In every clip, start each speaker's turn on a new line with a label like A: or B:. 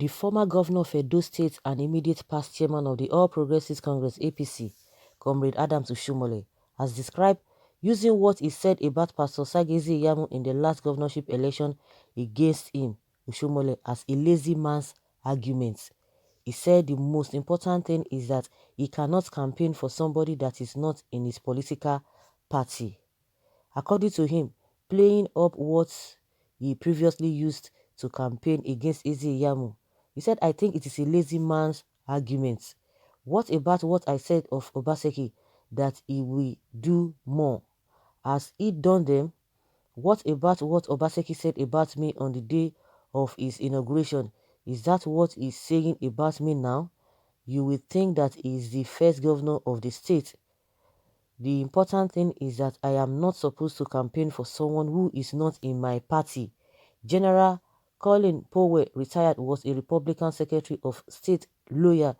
A: The former governor of Edo State and immediate past chairman of the All Progressives Congress (APC), Comrade Adams Oshiomole, has described using what he said about Pastor Sagezi IYAMU in the last governorship election against him, Oshiomole, as a lazy man's argument. He said the most important thing is that he cannot campaign for somebody that is not in his political party. According to him, playing up what he previously used to campaign against IZE, he said, I think it is a lazy man's argument. What about what I said of Obaseki, that he will do more? Has he done them? What about what Obaseki said about me on the day of his inauguration? Is that what he's saying about me now? You will think that he is the first governor of the state. The important thing is that I am not supposed to campaign for someone who is not in my party. General Colin Powell, retired, was a Republican Secretary of State loyal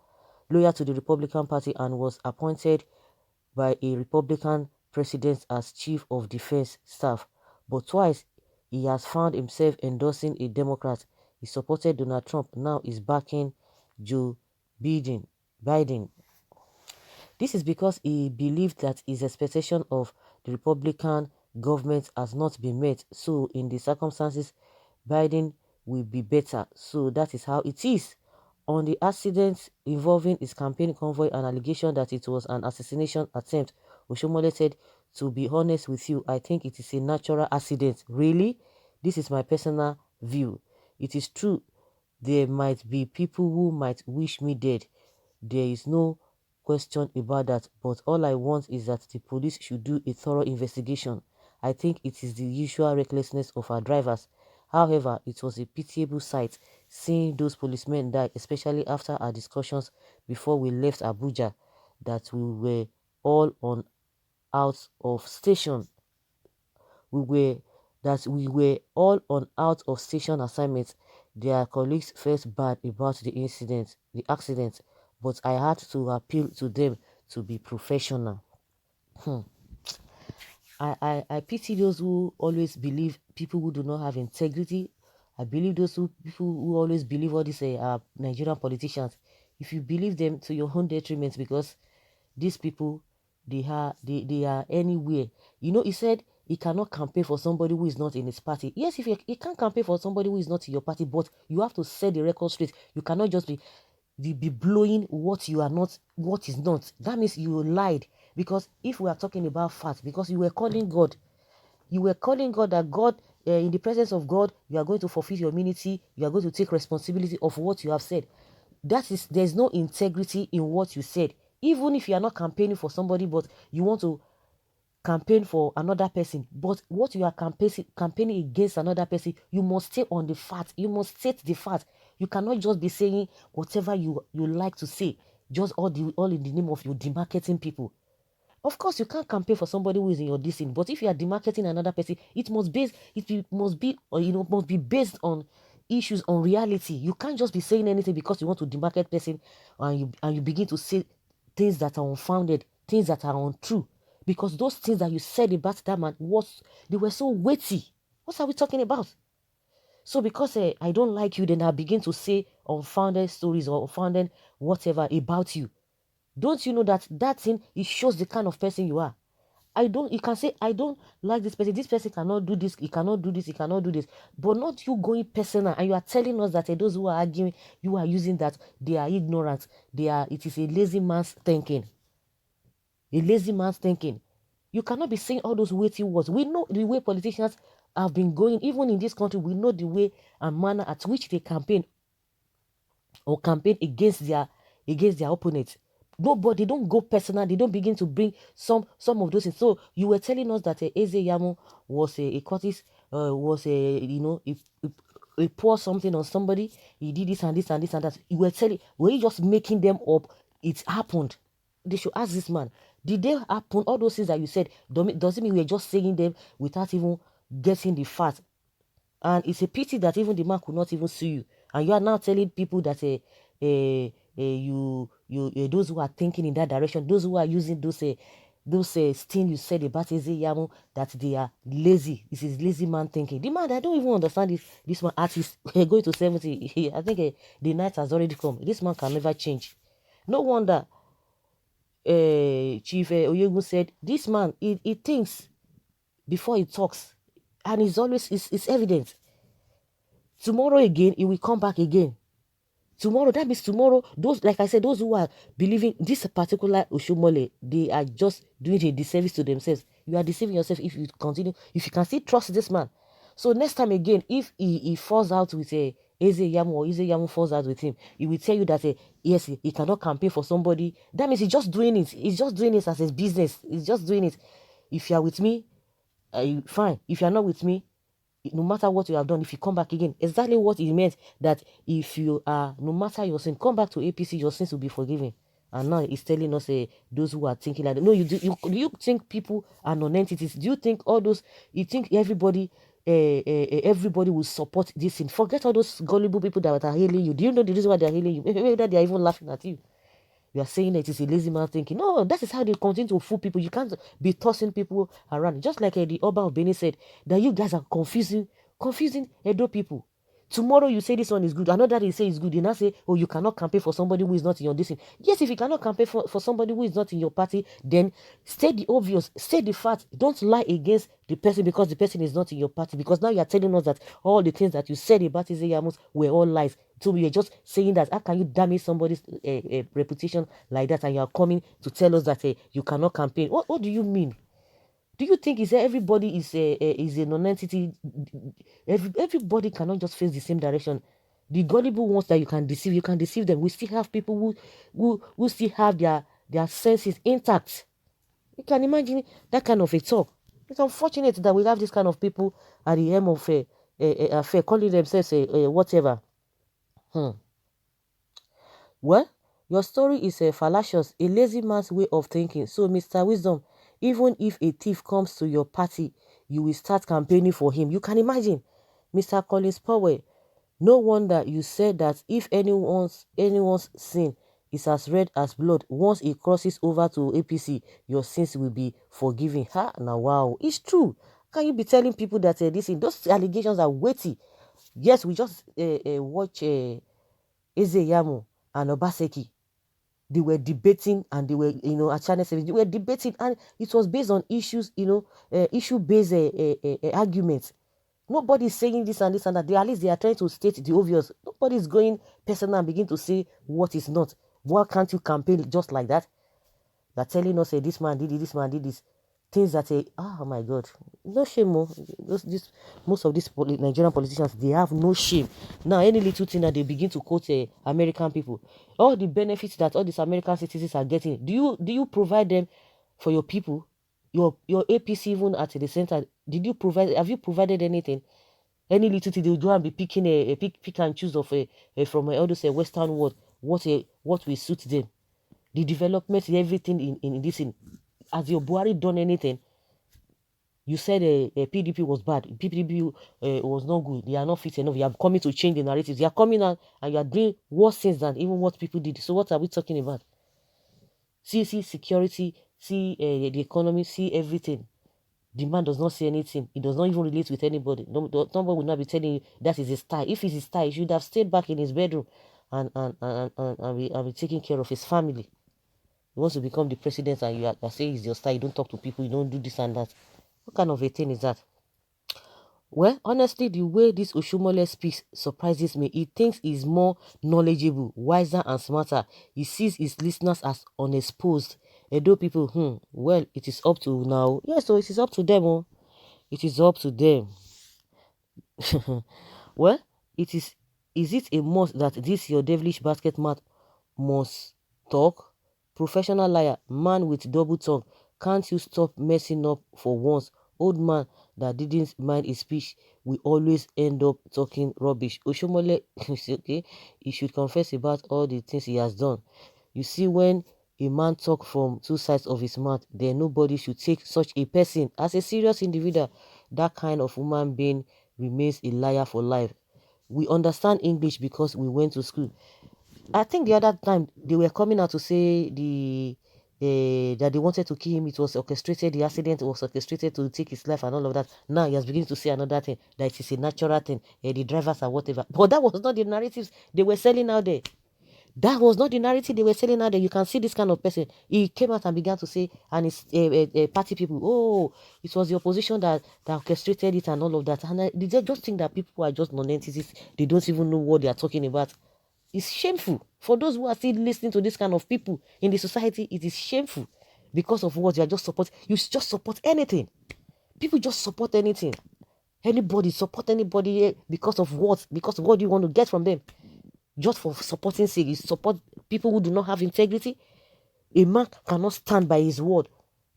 A: to the Republican Party and was appointed by a Republican president as Chief of Defense Staff. But twice he has found himself endorsing a Democrat. He supported Donald Trump, now is backing Joe Biden. This is because he believed that his expectation of the Republican government has not been met. So in the circumstances, Biden will be better. So that is how it is. On the accident involving his campaign convoy and allegation that it was an assassination attempt, Oshiomole said, to be honest with you, I think it is a natural accident. Really? This is my personal view. It is true there might be people who might wish me dead. There is no question about that, but all I want is that the police should do a thorough investigation. I think it is the usual recklessness of our drivers. However, it was a pitiable sight seeing those policemen die, especially after our discussions before we left Abuja that we were all on out of station. We were all on out of station assignments. Their colleagues felt bad about the accident, but I had to appeal to them to be professional. I pity those who always believe people who do not have integrity. I believe people who always believe all these Nigerian politicians. If you believe them to your own detriment, because these people, they are anywhere. You know, he said he cannot campaign for somebody who is not in his party. Yes, if you can't campaign for somebody who is not in your party, but you have to set the record straight. You cannot just be blowing what you are not, what is not. That means you lied. Because if we are talking about facts, because you were calling God that God, in the presence of God, you are going to fulfill your immunity, you are going to take responsibility of what you have said. There's no integrity in what you said. Even if you are not campaigning for somebody, but you want to campaign for another person, but what you are campaigning against another person, you must stay on the fact. You must state the fact. You cannot just be saying whatever you like to say, just all in the name of you demarketing people. Of course, you can't campaign for somebody who is in your distance, but if you are demarketing another person, it must be based on issues, on reality. You can't just be saying anything because you want to demarket person, and you begin to say things that are unfounded, things that are untrue, because those things that you said about that man they were so weighty. What are we talking about? So because I don't like you, then I begin to say unfounded stories or unfounded whatever about you. Don't you know that thing, it shows the kind of person you are? You can say, I don't like this person. This person cannot do this. He cannot do this. He cannot do this. But not you going personal. And you are telling us that those who are arguing, you are using that, they are ignorant. It is a lazy man's thinking. A lazy man's thinking. You cannot be saying all those weighty words. We know the way politicians have been going. Even in this country, we know the way and manner at which they campaign against their opponents. Nobody, they don't go personal. They don't begin to bring some of those things. So you were telling us that IZE was a Curtis, was a, he poured something on somebody. He did this and this and this and that. Were you just making them up? It happened. They should ask this man, did they happen? All those things that you said, doesn't mean we're just saying them without even getting the fact. And it's a pity that even the man could not even sue you. And you are now telling people that those who are thinking in that direction, those who are using those those things you said about IZE that they are lazy. This is lazy man thinking. The man, I don't even understand this man artist going to 70. I think the night has already come. This man can never change. No wonder Chief Oyegun said, this man, he thinks before he talks. And it's evident. Tomorrow again, he will come back again. Tomorrow, that means tomorrow, those, like I said, those who are believing this particular Oshiomole, they are just doing a disservice to themselves. You are deceiving yourself if you continue, if you can still trust this man. So next time again, if he falls out with IYAMU, or IYAMU falls out with him, he will tell you that yes, he cannot campaign for somebody. That means he's just doing it. He's just doing it as his business. He's just doing it. If you are with me, fine. If you are not with me, no matter what you have done, if you come back again, exactly what it meant, that if you are, no matter your sin, come back to APC, your sins will be forgiven. And now he's telling us, those who are thinking like that. No, do you think people are non-entities? Do you think all those, you think everybody will support this thing? Forget all those gullible people that are hailing you. Do you know the reason why they are hailing you? Maybe that they are even laughing at you. You are saying that it is a lazy man thinking. No, that is how they continue to fool people. You can't be tossing people around. Just like the Oba of Benin said, that you guys are confusing Edo people. Tomorrow you say this one is good. Another day you say it's good. You now say, oh, you cannot campaign for somebody who is not in your distance. Yes, if you cannot campaign for somebody who is not in your party, then state the obvious, state the fact. Don't lie against the person because the person is not in your party. Because now you are telling us that all the things that you said about IZE were all lies. So we are just saying that how can you damage somebody's reputation like that, and you are coming to tell us that you cannot campaign? What do you mean? Do you think everybody is a non-entity? Everybody cannot just face the same direction. The gullible ones that you can deceive them. We still have people who still have their senses intact. You can imagine that kind of a talk. It's unfortunate that we have this kind of people at the end of a affair, calling themselves whatever. Well, your story is fallacious, a lazy man's way of thinking. So, Mr. Wisdom, even if a thief comes to your party, you will start campaigning for him. You can imagine. Mr. Collins Powell, no wonder you said that if anyone's sin is as red as blood, once it crosses over to APC, your sins will be forgiven. Ha, now wow, it's true. Can you be telling people that those allegations are weighty? Yes, we just watch IYAMU and Obaseki. They were debating, and they were, at Channel 7, they were debating, and it was based on issues, issue-based arguments. Nobody's saying this and this and that. At least they are trying to state the obvious. Nobody's going personal and begin to say what is not. Why can't you campaign just like that? They're telling us, this man did it, this man did this. Things that oh my God, no shame. Most of these Nigerian politicians, they have no shame. Now, any little thing that they begin to quote American people, all the benefits that all these American citizens are getting, do you provide them for your people? Your APC, even at the center, have you provided anything? Any little thing, they'll go and be picking pick and choose of from all those Western world, what will suit them. The development, everything in this thing. Has your Buhari done anything? You said PDP was bad. PDP was not good. They are not fit enough. You are coming to change the narrative. You are coming out and you are doing worse things than even what people did. So what are we talking about? See security, see the economy, see everything. The man does not see anything. He does not even relate with anybody. Nobody will not be telling you that is his style. If it's his style, he should have stayed back in his bedroom and be taking care of his family. He wants to become the president, and you are saying it's your style. You don't talk to people. You don't do this and that. What kind of a thing is that? Well, honestly, the way this Oshiomole speaks surprises me. He thinks he's more knowledgeable, wiser, and smarter. He sees his listeners as unexposed. Edo people, well, it is up to now. Yeah, so it is up to them. Oh. It is up to them. Well, is it a must that this your devilish basket mat must talk? Professional liar, man with double tongue. Can't you stop messing up for once? Old man that didn't mind his speech will always end up talking rubbish. Oshiomole, okay, he should confess about all the things he has done. You see, when a man talk from two sides of his mouth, then nobody should take such a person as a serious individual. That kind of human being remains a liar for life. We understand English because we went to school. I think the other time they were coming out to say that they wanted to kill him, it was orchestrated, the accident was orchestrated to take his life and all of that. Now he has begun to say another thing, that it is a natural thing, the drivers are whatever. But that was not the narratives they were selling out there. That was not the narrative they were selling out there. You can see this kind of person. He came out and began to say, and his party people, oh, it was the opposition that orchestrated it and all of that. And they just think that people are just non-entities. They don't even know what they are talking about. It's shameful. For those who are still listening to this kind of people in the society, it is shameful. Because of what you are just support. You just support anything. People just support anything. Anybody support anybody because of what? Because of what you want to get from them. Just for supporting sake, you support people who do not have integrity. A man cannot stand by his word,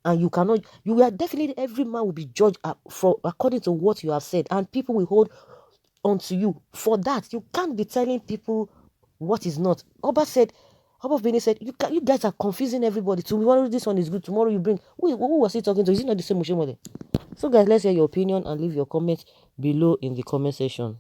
A: and you cannot. You are definitely, every man will be judged according to what you have said, and people will hold onto you for that. You can't be telling people what is not. Oba Bini said, you guys are confusing everybody. Tomorrow this one is good. Tomorrow you bring. Who was he talking to? Is it not the same Oshiomole? So guys, let's hear your opinion and leave your comments below in the comment section.